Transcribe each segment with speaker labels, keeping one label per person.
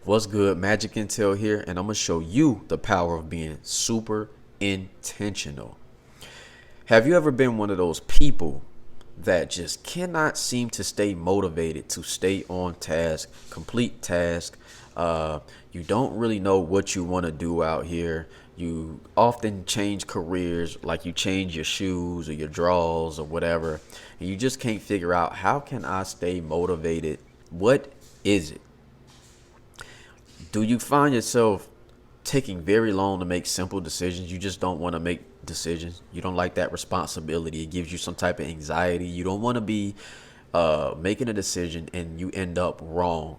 Speaker 1: What's good? Magic Intel here, and I'm gonna show you the power of being super intentional. Have you ever been one of those people that just cannot seem to stay motivated to stay on task, complete task? You don't really know what you want to do out here. You often change careers, like you change your shoes or your drawers or whatever, and you just can't figure out, how can I stay motivated? What is it? Do you find yourself taking very long to make simple decisions? You just don't want to make decisions. You don't like that responsibility. It gives you some type of anxiety. You don't want to be making a decision and you end up wrong,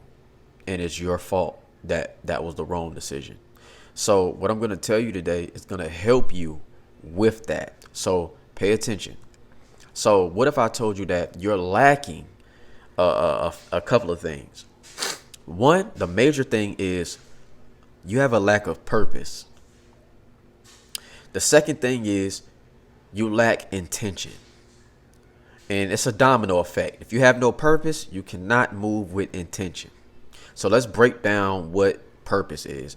Speaker 1: and it's your fault that that was the wrong decision. So what I'm going to tell you today is going to help you with that. So pay attention. So what if I told you that you're lacking a couple of things? One, the major thing is you have a lack of purpose. The second thing is you lack intention. And it's a domino effect. If you have no purpose, you cannot move with intention. So let's break down what purpose is.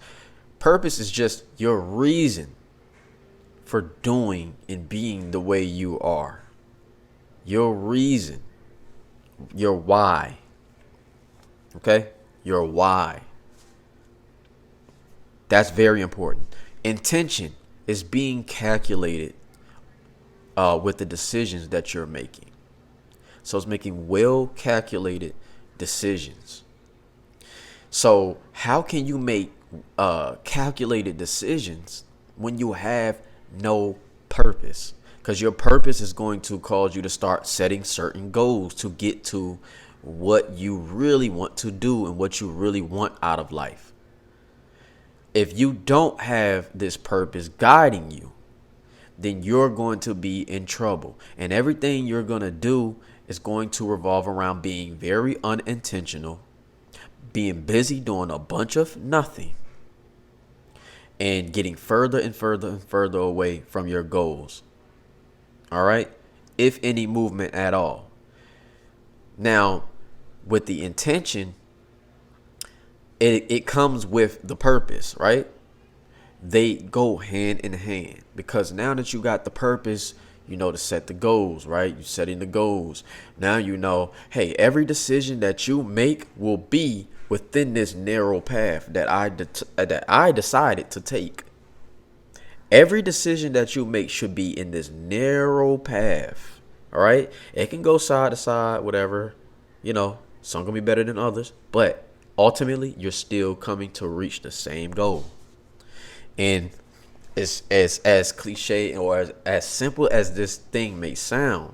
Speaker 1: Purpose is just your reason for doing and being the way you are. Your reason, your why. Okay? Your why. That's very important. Intention is being calculated with the decisions that you're making. So it's making well calculated decisions. So how can you make calculated decisions when you have no purpose? Because your purpose is going to cause you to start setting certain goals to get to what you really want to do and what you really want out of life. If you don't have this purpose guiding you, then you're going to be in trouble. And everything you're going to do is going to revolve around being very unintentional, being busy doing a bunch of nothing, and getting further and further and further away from your goals. All right? If any movement at all. Now, with the intention, it comes with the purpose, right? They go hand in hand, because now that you got the purpose, you know to set the goals, right? You're setting the goals. Now you know, hey, every decision that you make will be within this narrow path that I decided to take. Every decision that you make should be in this narrow path, all right? It can go side to side, whatever, some gonna be better than others, but ultimately you're still coming to reach the same goal. And it's as cliche or as simple as this thing may sound,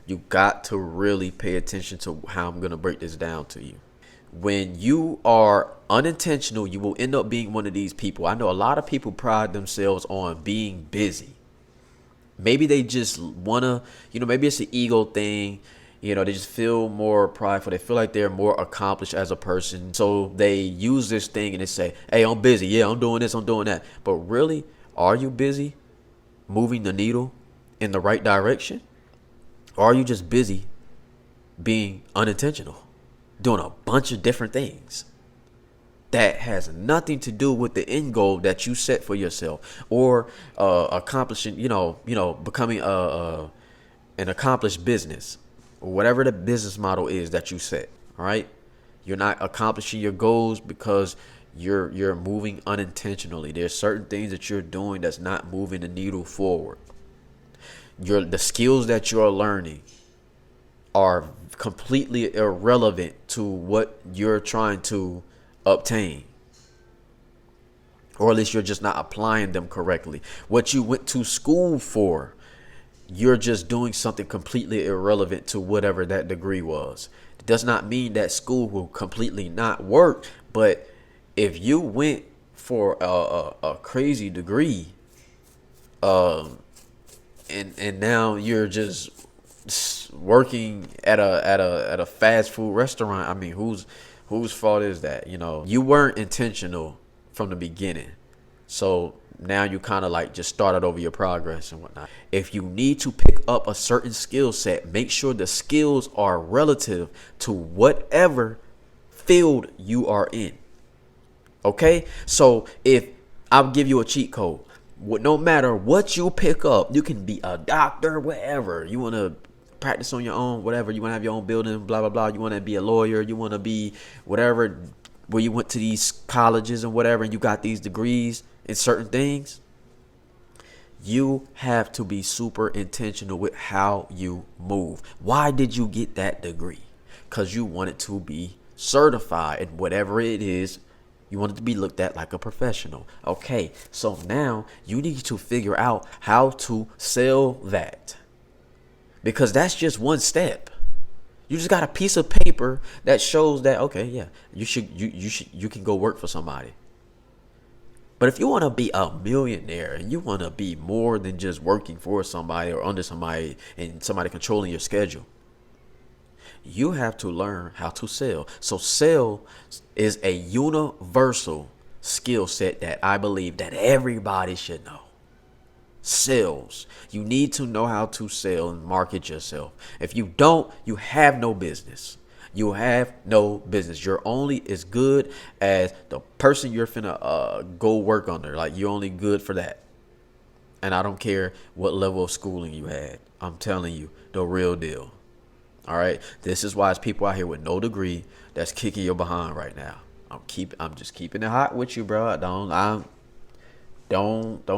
Speaker 1: you got to really pay attention to how I'm gonna break this down to you. When you are unintentional, you will end up being one of these people. I know a lot of people pride themselves on being busy. Maybe they just wanna, maybe it's an ego thing. They just feel more prideful. They feel like they're more accomplished as a person. So they use this thing and they say, hey, I'm busy. Yeah, I'm doing this, I'm doing that. But really, are you busy moving the needle in the right direction? Or are you just busy being unintentional, doing a bunch of different things that has nothing to do with the end goal that you set for yourself, or accomplishing, becoming an accomplished business, or whatever the business model is that you set. All right, you're not accomplishing your goals because you're moving unintentionally. There's certain things that you're doing that's not moving the needle forward. The skills that you're learning are completely irrelevant to what you're trying to obtain, or at least you're just not applying them correctly. What you went to school for, you're just doing something completely irrelevant to whatever that degree was. It does not mean that school will completely not work, but if you went for a crazy degree, and now you're just working at a fast food restaurant, I mean, whose fault is that? You weren't intentional from the beginning. So now you kind of like just started over your progress and whatnot. If you need to pick up a certain skill set, make sure the skills are relative to whatever field you are in. Okay, so if I'll give you a cheat code, no matter what you pick up, you can be a doctor, whatever you want to practice on your own, whatever you want to have your own building, blah blah blah. You want to be a lawyer, you want to be whatever, where you went to these colleges and whatever, and you got these degrees in certain things. You have to be super intentional with how you move. Why did you get that degree? Because you wanted to be certified in whatever it is. You wanted to be looked at like a professional. Okay, so now you need to figure out how to sell that. Because that's just one step. You just got a piece of paper that shows that, okay, yeah, you can go work for somebody. But if you want to be a millionaire and you want to be more than just working for somebody or under somebody and somebody controlling your schedule, you have to learn how to sell. So sell is a universal skill set that I believe that everybody should know. Sales. You need to know how to sell and market yourself. If you don't, you have no business. You have no business. You're only as good as the person you're finna go work under. Like, you're only good for that. And I don't care what level of schooling you had. I'm telling you, the real deal. All right. This is why it's people out here with no degree that's kicking your behind right now. I'm just keeping it hot with you, bro. Don't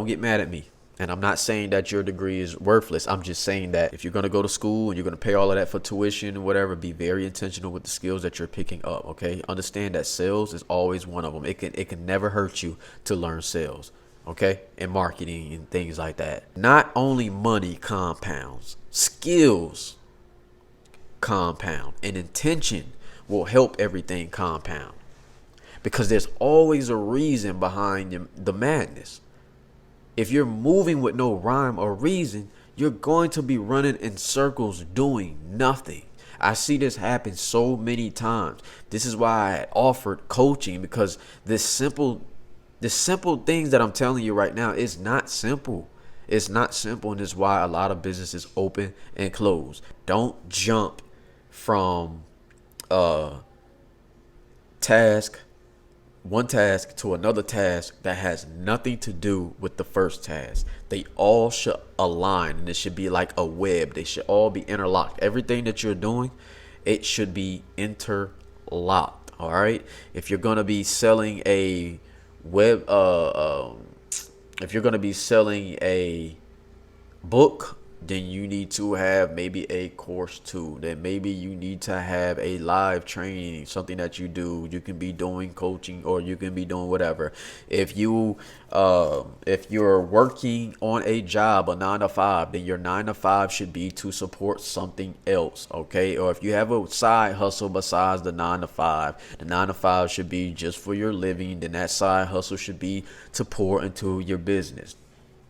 Speaker 1: get mad at me. And I'm not saying that your degree is worthless. I'm just saying that if you're going to go to school and you're going to pay all of that for tuition and whatever, be very intentional with the skills that you're picking up. Okay. Understand that sales is always one of them. It can never hurt you to learn sales. Okay. And marketing and things like that. Not only money compounds, skills compound, and intention will help everything compound, because there's always a reason behind the madness. If you're moving with no rhyme or reason, you're going to be running in circles doing nothing. I see this happen so many times. This is why I offered coaching, because the simple things that I'm telling you right now is not simple. It's not simple, and it's why a lot of businesses open and close. Don't jump from one task to another task that has nothing to do with the first task. They all should align, and it should be like a web. They should all be interlocked. Everything that you're doing, it should be interlocked. All right. If you're gonna be selling a if you're gonna be selling a book, then you need to have maybe a course too. Then maybe you need to have a live training, something that you do. You can be doing coaching, or you can be doing whatever. If you're working on a job, a 9 to 5, then your 9 to 5 should be to support something else, okay? Or if you have a side hustle besides the 9 to 5, the 9 to 5 should be just for your living. Then that side hustle should be to pour into your business.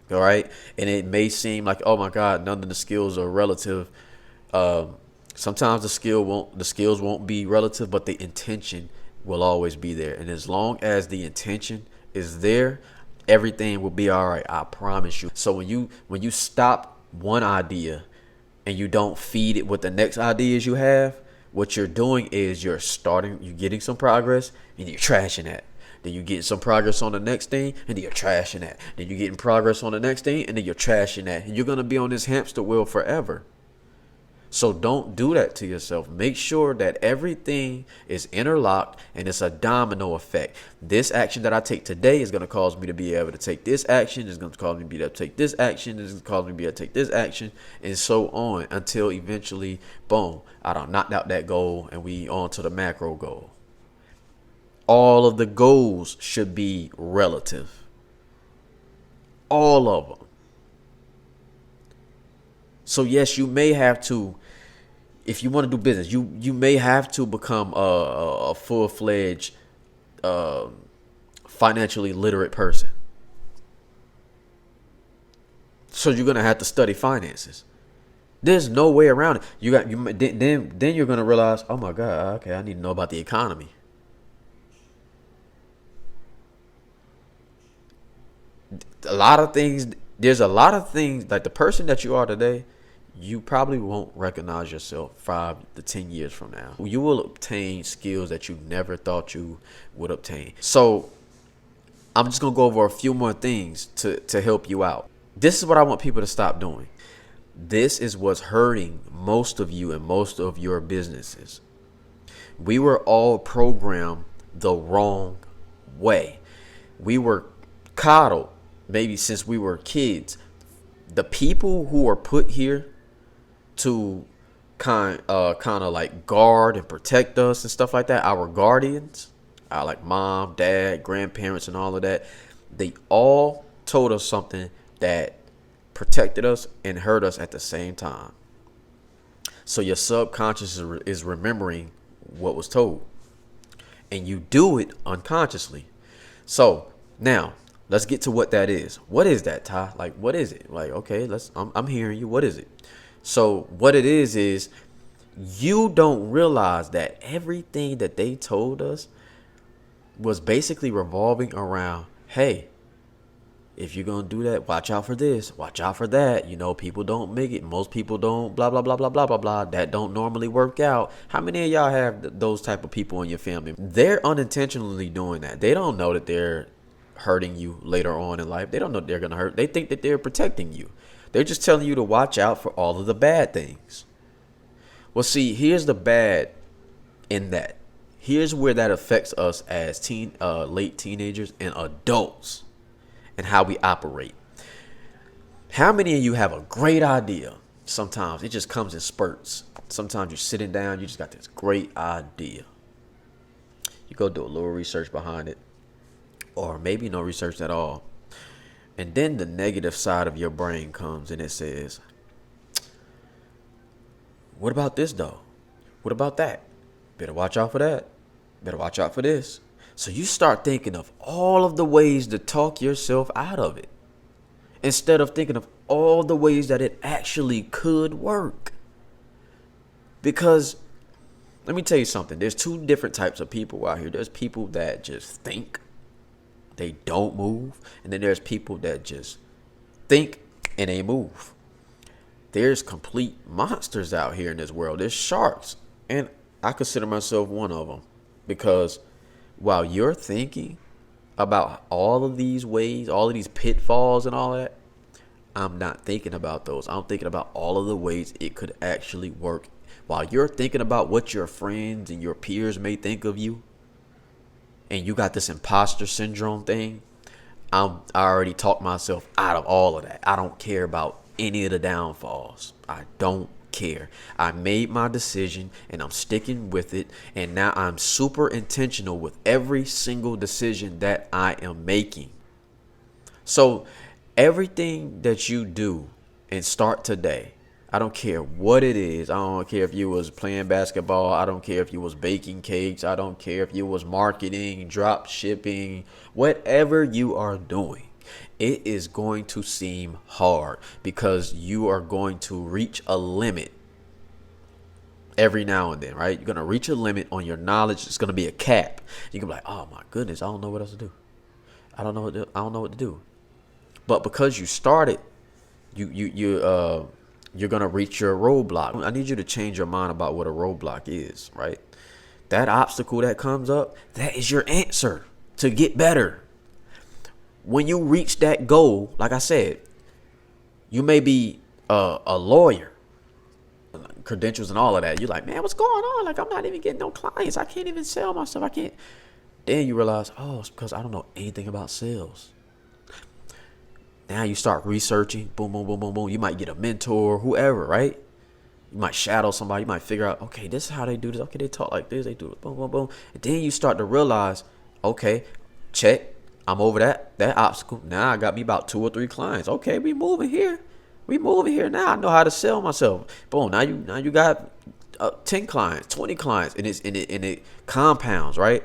Speaker 1: All right. And it may seem like, oh my God, none of the skills are relative. Sometimes the skills won't be relative, but the intention will always be there. And as long as the intention is there, everything will be all right. I promise you. So when you stop one idea and you don't feed it with the next ideas you have, what you're doing is you're getting some progress, and you're trashing that. Then you get some progress on the next thing, and then you're trashing that. Then you're getting progress on the next thing, and then you're trashing that. And you're going to be on this hamster wheel forever. So don't do that to yourself. Make sure that everything is interlocked, and it's a domino effect. This action that I take today is going to cause me to be able to take this action. It's going to cause me to be able to take this action. It's going to cause me to be able to take this action, and so on, until eventually, boom, I done knocked out that goal, and we on to the macro goal. All of the goals should be relative. All of them. So yes, you may have to, if you want to do business, you may have to become a full-fledged financially literate person. So you're gonna have to study finances. There's no way around it. Then you're gonna realize, oh my God, okay, I need to know about the economy. There's a lot of things, like the person that you are today, you probably won't recognize yourself 5 to 10 years from now. You will obtain skills that you never thought you would obtain. So I'm just going to go over a few more things to help you out. This is what I want people to stop doing. This is what's hurting most of you and most of your businesses. We were all programmed the wrong way. We were coddled maybe since we were kids. The people who are put here to kind of like guard and protect us and stuff like that, our guardians, our like mom, dad, grandparents and all of that, they all told us something that protected us and hurt us at the same time. So your subconscious is remembering what was told, and you do it unconsciously. So now let's get to what that is. What is that, Ty? Like, what is it? Like, okay, I'm hearing you. What is it? So what it is you don't realize that everything that they told us was basically revolving around, hey, if you're going to do that, watch out for this, watch out for that. You know, people don't make it. Most people don't, blah, blah, blah, blah, blah, blah, blah. That don't normally work out. How many of y'all have those type of people in your family? They're unintentionally doing that. They don't know that they're hurting you later on in life. They don't know they're going to hurt. They think that they're protecting you. They're just telling you to watch out for all of the bad things. Well, see, here's the bad in that. Here's where that affects us as late teenagers and adults and how we operate. How many of you have a great idea? Sometimes it just comes in spurts. Sometimes you're sitting down, you just got this great idea. You go do a little research behind it, or maybe no research at all. And then the negative side of your brain comes and it says, what about this though? What about that? Better watch out for that. Better watch out for this. So you start thinking of all of the ways to talk yourself out of it, instead of thinking of all the ways that it actually could work. Because let me tell you something. There's two different types of people out here. There's people that just think, they don't move. And then there's people that just think and they move. There's complete monsters out here in this world. There's sharks. And I consider myself one of them. Because while you're thinking about all of these ways, all of these pitfalls and all that, I'm not thinking about those. I'm thinking about all of the ways it could actually work. While you're thinking about what your friends and your peers may think of you, and you got this imposter syndrome thing, I already talked myself out of all of that. I don't care about any of the downfalls. I don't care. I made my decision and I'm sticking with it. And now I'm super intentional with every single decision that I am making. So everything that you do and start today, I don't care what it is. I don't care if you was playing basketball. I don't care if you was baking cakes. I don't care if you was marketing, drop shipping, whatever you are doing. It is going to seem hard because you are going to reach a limit every now and then, right? You're going to reach a limit on your knowledge. It's going to be a cap. You can be like, oh my goodness, I don't know what else to do. I don't know what to do. But because you started, you're going to reach your roadblock. I need you to change your mind about what a roadblock is, right? That obstacle that comes up, that is your answer to get better. When you reach that goal, like I said, you may be a lawyer, credentials and all of that. You're like, man, what's going on? Like, I'm not even getting no clients. I can't even sell myself. I can't. Then you realize, oh, it's because I don't know anything about sales. Now you start researching, boom, boom, boom, boom, boom. You might get a mentor, whoever, right? You might shadow somebody. You might figure out, okay, this is how they do this. Okay, they talk like this. They do it, boom, boom, boom. And then you start to realize, okay, check. I'm over that obstacle. Now I got me about 2 or 3 clients. Okay, we moving here. Now I know how to sell myself. Boom. Now you got 10 clients, 20 clients, and it compounds, right?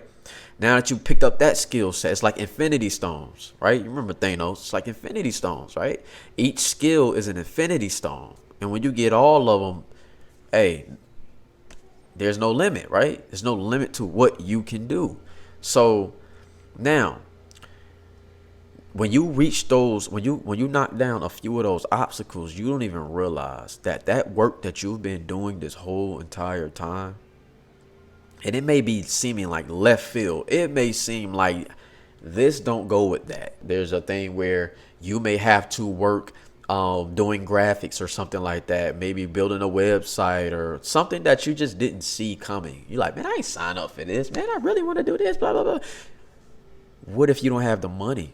Speaker 1: Now that you picked up that skill set, it's like infinity stones, right? You remember Thanos? It's like infinity stones, right? Each skill is an infinity stone, and when you get all of them, hey, there's no limit, right? There's no limit to what you can do. So now, when you reach those, when you knock down a few of those obstacles, you don't even realize that work that you've been doing this whole entire time, and it may be seeming like left field. It may seem like This don't go with that. There's a thing where you may have to work doing graphics or something like that, maybe building a website or something that you just didn't see coming. You're like, man, I ain't signed up for this. Man, I really want to do this, blah, blah, blah. What if you don't have the money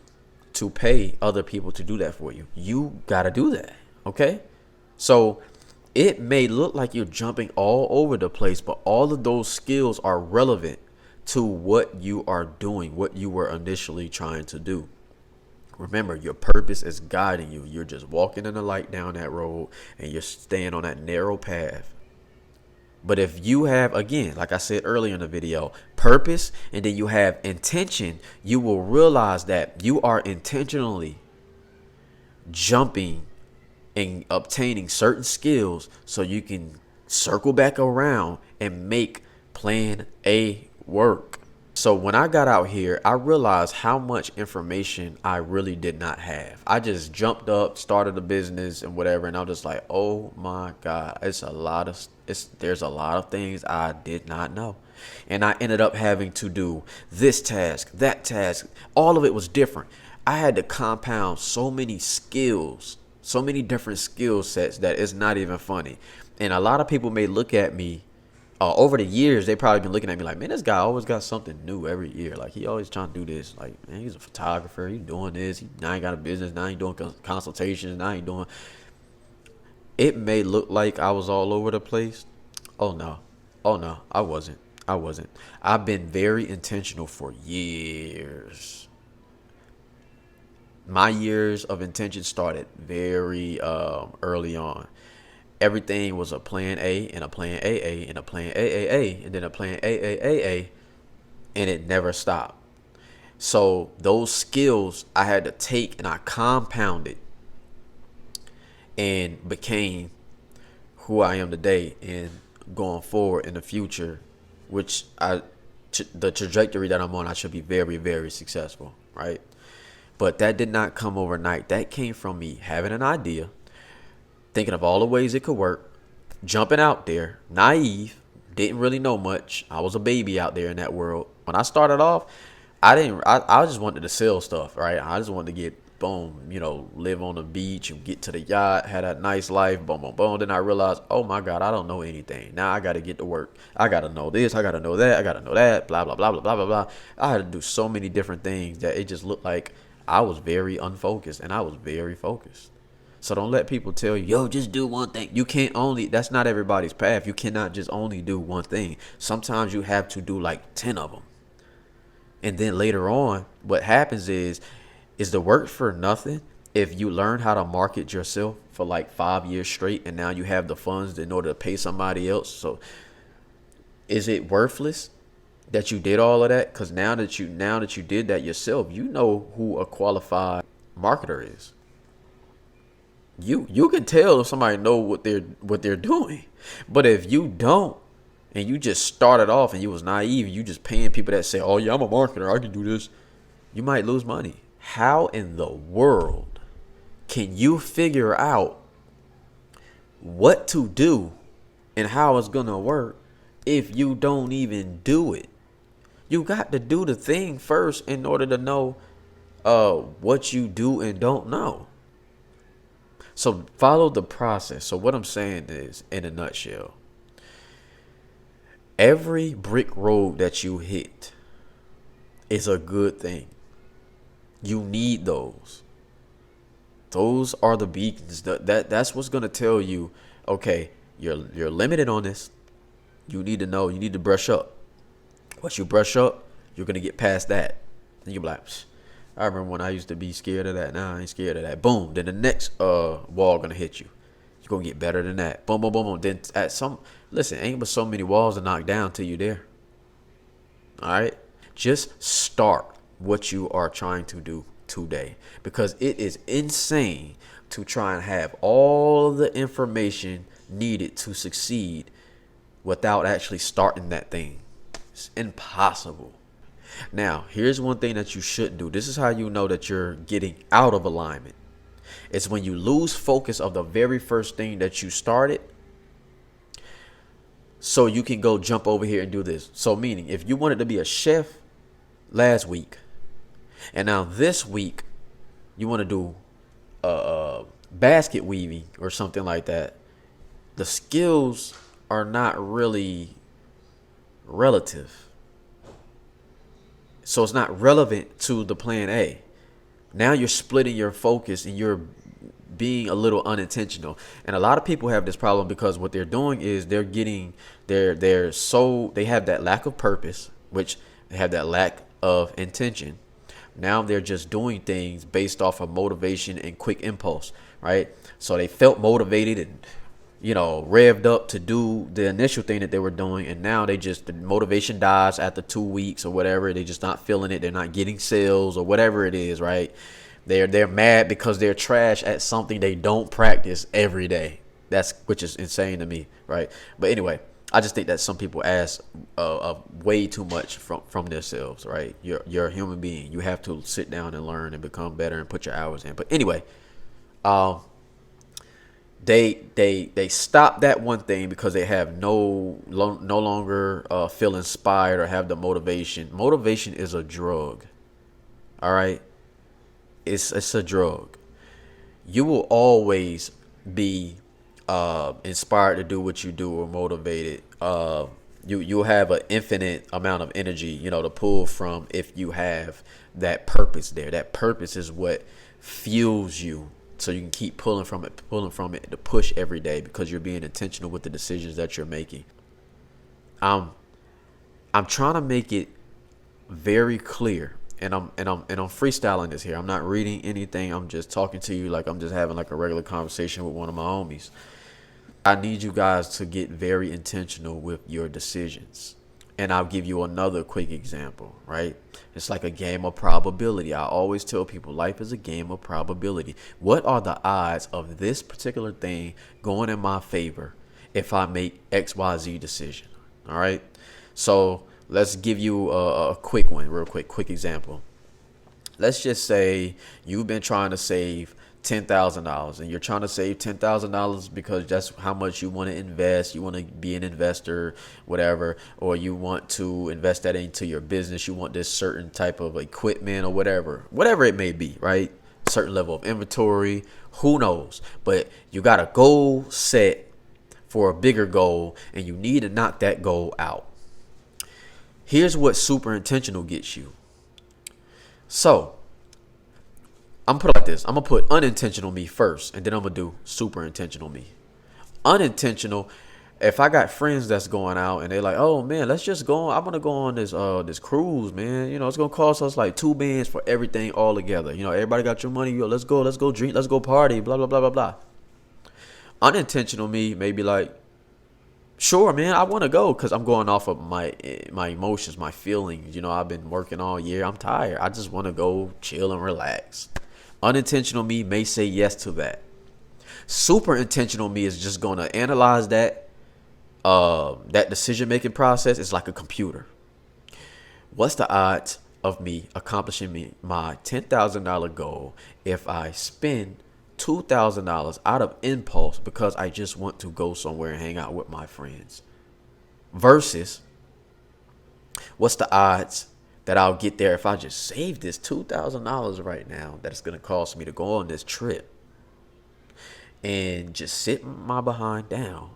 Speaker 1: to pay other people to do that for you? You got to do that, okay? So it may look like you're jumping all over the place, but all of those skills are relevant to what you are doing, what you were initially trying to do. Remember, your purpose is guiding you. You're just walking in the light down that road and you're staying on that narrow path. But if you have, again, like I said earlier in the video, purpose and then you have intention, you will realize that you are intentionally jumping and obtaining certain skills so you can circle back around and make plan A work. So when I got out here, I realized how much information I really did not have. I just jumped up, started a business and whatever, and I was just like, oh my God, there's a lot of things I did not know. And I ended up having to do this task, that task. All of it was different. I had to compound so many skills, so many different skill sets that it's not even funny. And a lot of people may look at me over the years, they probably been looking at me like, man, this guy always got something new every year. Like, he always trying to do this. Like, man, he's a photographer. He's doing this. Now he got a business. Now he doing consultations. Now he doing. It may look like I was all over the place. Oh, no. I wasn't. I've been very intentional for years. My years of intention started very early on. Everything was a plan A and a plan AA and a plan AAA and then a plan AAAA, and it never stopped. So those skills I had to take and I compounded and became who I am today and going forward in the future, which the trajectory that I'm on, I should be very, very successful, right? But that did not come overnight. That came from me having an idea, thinking of all the ways it could work, jumping out there, naive, didn't really know much. I was a baby out there in that world. When I started off, I just wanted to sell stuff, right? I just wanted to get, boom, live on the beach and get to the yacht, had a nice life, boom, boom, boom. Then I realized, oh my God, I don't know anything. Now I got to get to work. I got to know this, I got to know that, I got to know that, blah, blah, blah, blah, blah, blah, blah. I had to do so many different things that it just looked like I was very unfocused, and I was very focused. So don't let people tell you, yo, just do one thing. That's not everybody's path. You cannot just only do one thing. Sometimes you have to do like 10 of them. And then later on, what happens is the work for nothing if you learn how to market yourself for like 5 years straight and now you have the funds in order to pay somebody else. So is it worthless that you did all of that? Because now that you did that yourself, you know who a qualified marketer is. You can tell if somebody know what they're doing. But if you don't, and you just started off and you was naive, you just paying people that say, oh yeah, I'm a marketer, I can do this, you might lose money. How in the world can you figure out what to do and how it's gonna work if you don't even do it? You got to do the thing first in order to know what you do and don't know. So follow the process. So what I'm saying is, in a nutshell, every brick road that you hit is a good thing. You need those. Those are the beacons. That's what's gonna tell you, okay, you're limited on this. You need to know. You need to brush up. Once you brush up, you're gonna get past that. And you're like, I remember when I used to be scared of that. Now I ain't scared of that. Boom. Then the next wall gonna hit you. You're gonna get better than that. Boom, boom, boom, boom. Then ain't but so many walls to knock down till you there. All right. Just start what you are trying to do today, because it is insane to try and have all the information needed to succeed without actually starting that thing. It's impossible. Now, here's one thing that you shouldn't do. This is how you know that you're getting out of alignment. It's when you lose focus of the very first thing that you started, so you can go jump over here and do this. So meaning, if you wanted to be a chef last week And now this week, you want to do basket weaving or something like that. The skills are not really relative. So it's not relevant to the plan A. Now you're splitting your focus and you're being a little unintentional. And a lot of people have this problem because what they're doing is they're getting they have that lack of purpose, which they have that lack of intention. Now they're just doing things based off of motivation and quick impulse, right? So they felt motivated and revved up to do the initial thing that they were doing, and now the motivation dies after 2 weeks or whatever. They just not feeling it. They're not getting sales or whatever it is, right? They're mad because they're trash at something they don't practice every day. Which is insane to me, right? But anyway, I just think that some people ask way too much from themselves, right? You're a human being. You have to sit down and learn and become better and put your hours in. But anyway, they stop that one thing because they have no longer feel inspired or have the motivation. Motivation is a drug. All right, it's a drug. You will always be inspired to do what you do or motivated. You'll have an infinite amount of energy, to pull from if you have that purpose there. That purpose is what fuels you, so you can keep pulling from it to push every day because you're being intentional with the decisions that you're making. I'm trying to make it very clear, and I'm freestyling this here. I'm not reading anything. I'm just talking to you like I'm just having like a regular conversation with one of my homies. I need you guys to get very intentional with your decisions. And I'll give you another quick example, right? It's like a game of probability. I always tell people life is a game of probability. What are the odds of this particular thing going in my favor if I make XYZ decision? All right. So let's give you a quick one, real quick example. Let's just say you've been trying to save $10,000 and you're trying to save $10,000 because that's how much you want to invest. You want to be an investor, whatever, or you want to invest that into your business. You want this certain type of equipment or whatever it may be, right? Certain level of inventory, who knows? But you got a goal set for a bigger goal and you need to knock that goal out. Here's what super intentional gets you. So I'm gonna put it like this. I'm gonna put unintentional me first, and then I'm gonna do super intentional me. Unintentional. If I got friends that's going out and they're like, "Oh man, let's just go on. I'm gonna go on this cruise, man. It's gonna cost us like $2 bands for everything all together. Everybody got your money. Yo, let's go drink, let's go party, blah blah blah blah blah." Unintentional me may be like, "Sure, man, I want to go because I'm going off of my emotions, my feelings. I've been working all year. I'm tired. I just want to go chill and relax." Unintentional me may say yes to that. Super intentional me is just going to analyze that decision making process. It's like a computer. What's the odds of me accomplishing my $10,000 goal if I spend $2,000 out of impulse because I just want to go somewhere and hang out with my friends? Versus, what's the odds that I'll get there if I just save this $2,000 right now that it's going to cost me to go on this trip and just sit my behind down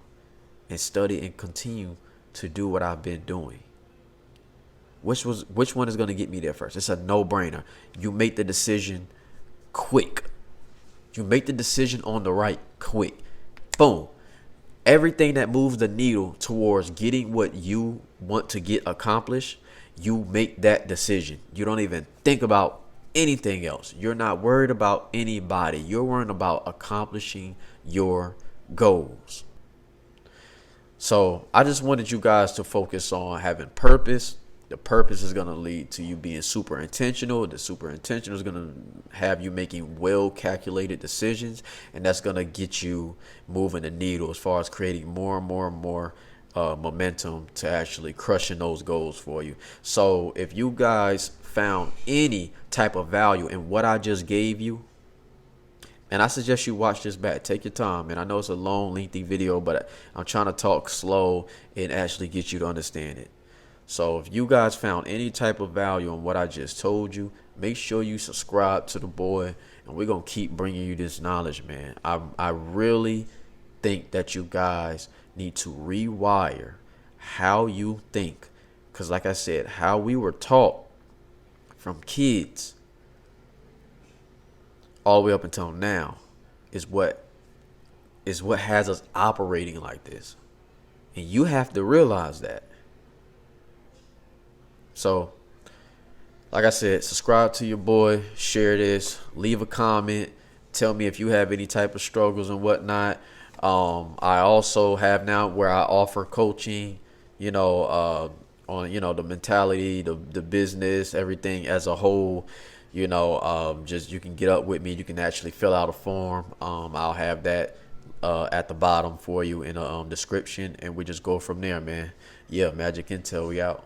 Speaker 1: and study and continue to do what I've been doing? Which one is going to get me there first? It's a no-brainer. You make the decision quick. You make the decision on the right quick. Boom. Everything that moves the needle towards getting what you want to get accomplished, you make that decision. You don't even think about anything else. You're not worried about anybody. You're worried about accomplishing your goals. So I just wanted you guys to focus on having purpose. The purpose is going to lead to you being super intentional. The super intentional is going to have you making well calculated decisions. And that's going to get you moving the needle as far as creating more and more and more momentum to actually crushing those goals for you. So if you guys found any type of value in what I just gave you, and I suggest you watch this back. Take your time. And I know it's a long, lengthy video, but I'm trying to talk slow and actually get you to understand it. So if you guys found any type of value in what I just told you, Make sure you subscribe to the boy, and we're gonna keep bringing you this knowledge, man. I really think that you guys need to rewire how you think, because like I said, how we were taught from kids all the way up until now is what has us operating like this. And you have to realize that. So, like I said, subscribe to your boy, share this, leave a comment, tell me if you have any type of struggles and whatnot. I also have now where I offer coaching, on the mentality, the business, everything as a whole. Just you can get up with me. You can actually fill out a form. I'll have that at the bottom for you in a description, and we just go from there, man. Yeah, Magic Intel, we out.